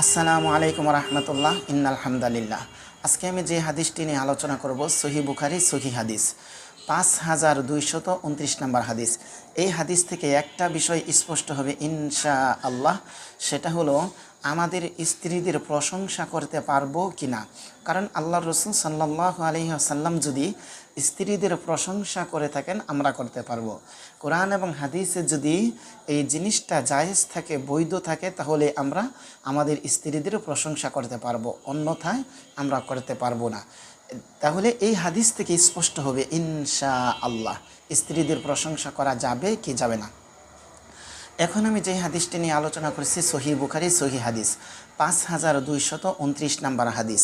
আসসালামু আলাইকুম রহমতুল্লাহ ইন্নাল হামদালিল্লাহ। আজকে আমি যে হাদিসটি নিয়ে আলোচনা করব সহিহ বুখারী সহিহ হাদিস 5229 নম্বর হাদিস। এই হাদিস থেকে একটা বিষয় স্পষ্ট হবে ইনশাআল্লাহ, সেটা হলো আমাদের স্ত্রীদের প্রশংসা করতে পারবো কি না। কারণ আল্লাহ রসুল সাল্লাল্লাহু আলাইহি ওয়াসাল্লাম যদি স্ত্রীদের প্রশংসা করে থাকেন আমরা করতে পারবো। কোরআন এবং হাদিসে যদি এই জিনিসটা জায়েজ থাকে, বৈধ থাকে, তাহলে আমরা আমাদের স্ত্রীদের প্রশংসা করতে পারবো, অন্যথায় আমরা করতে পারবো না। তাহলে এই হাদিস থেকে স্পষ্ট হবে ইনশাআল্লাহ স্ত্রীদের প্রশংসা করা যাবে কি যাবে না। এখন আমি যে হাদিসটি নিয়ে আলোচনা করছি সহিহ বুখারী সহিহ হাদিস 5229 নম্বর হাদিস।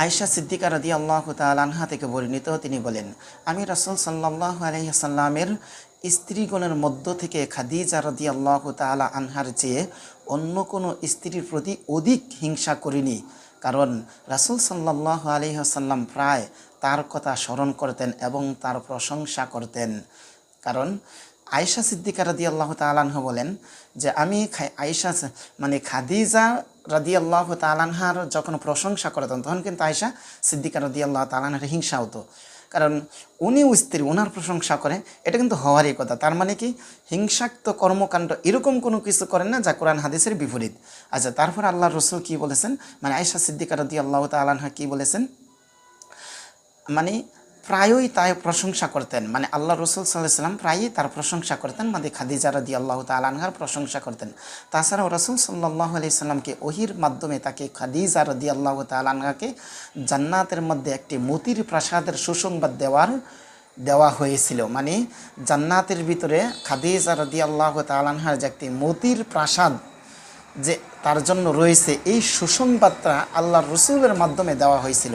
আয়েশা সিদ্দিকা রাদিয়াল্লাহু তাআলা আনহা থেকে বর্ণিত, তিনি বলেন, আমি রাসূল সাল্লাল্লাহু আলাইহি ওয়াসাল্লামের স্ত্রীগণের মধ্য থেকে খাদিজা রাদিয়াল্লাহু তাআলা আনহার চেয়ে অন্য কোনো স্ত্রীর প্রতি অধিক হিংসা করিনি। কারণ রাসূল সাল্লাল্লাহু আলাইহি ওয়াসাল্লাম প্রায় তার কথা স্মরণ করতেন এবং তার প্রশংসা করতেন। কারণ আয়েশা সিদ্দিকা রাদিয়াল্লাহু তাআলা আনহা বলেন যে আমি খাদিজা রাদিয়াল্লাহু তাআলা আনহার যখন প্রশংসা করতেন তখন কিন্তু আয়েশা সিদ্দিকা রাদিয়াল্লাহু তাআলা আনহার হিংসা হতো। কারণ উনিও স্ত্রী, ওনার প্রশংসা করে, এটা কিন্তু হওয়ারই কথা। তার মানে কি, হিংসাক্ত কর্মকাণ্ড এরকম কোনো কিছু করেন না যা কোরআন হাদিসের বিপরীত। আচ্ছা, তারপর আল্লাহর রাসূল কী বলেছেন, আয়েশা সিদ্দিকা রাদিয়াল্লাহু তাআলা আনহা কী বলেছেন, প্রায়ই তাই প্রশংসা করতেন, আল্লাহ রসুল সাল্লাল্লাহু আলাইহি ওয়াসাল্লাম প্রায়ই তার প্রশংসা করতেন, খাদিজা রাদিয়াল্লাহু তাআলা আনহার প্রশংসা করতেন। তাছাড়াও রসুল সাল্লাল্লাহু আলাইহি ওয়াসাল্লামকে ওহির মাধ্যমে তাকে খাদিজা রাদিয়াল্লাহু তাআলা আনহাকে জান্নাতের মধ্যে একটি মতির প্রাসাদের সুসংবাদ দেওয়া হয়েছিল। জান্নাতের ভিতরে খাদিজা রাদিয়াল্লাহু তাআলা আনহার যে একটি মতির প্রাসাদ যে তার জন্য রয়েছে, এই সুসংবাদটা আল্লাহর রসুলের মাধ্যমে দেওয়া হয়েছিল।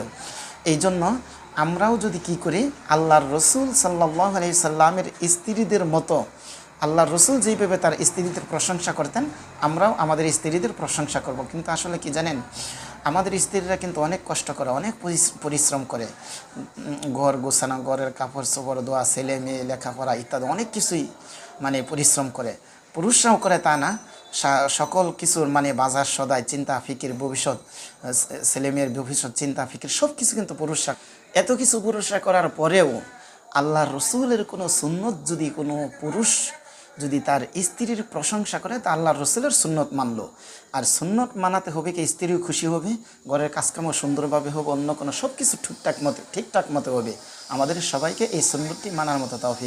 এই জন্য আমরাও যদি কি করি, আল্লাহর রসুল সাল্লাল্লাহু আলাইহি সাল্লামের স্ত্রীদের মতো আল্লাহর রসুল যেইভাবে তার স্ত্রীদের প্রশংসা করতেন, আমরাও আমাদের স্ত্রীদের প্রশংসা করব। কিন্তু আসলে কি জানেন, আমাদের স্ত্রীরা কিন্তু অনেক কষ্ট করে, অনেক পরিশ্রম করে, ঘর গোছানো, ঘরের কাপড় চোপড় ধোয়া, ছেলে মেয়ে লেখাপড়া ইত্যাদি অনেক কিছুই পরিশ্রম করে। পুরুষরাও করে তা না, সকল কিছুর বাজার সদাই, চিন্তা ফিকির, ভবিষ্যৎ, ছেলেমেয়ের ভবিষ্যৎ চিন্তা ফিকির সব কিছু কিন্তু পুরুষরা, এত কিছু পুরুষরা করার পরেও আল্লাহর রসুলের কোনো সুন্নত যদি কোনো পুরুষ যদি তার স্ত্রীর প্রশংসা করে, তা আল্লাহর রসুলের সুন্নত মানলো। আর সুন্নত মানাতে হবে কি, স্ত্রীও খুশি হবে, ঘরের কাজকামও সুন্দরভাবে হবে, অন্য কোনো সব কিছু ঠিকঠাক মতো হবে। আমাদের সবাইকে এই সুন্নতটি মানার মতো তৌফিক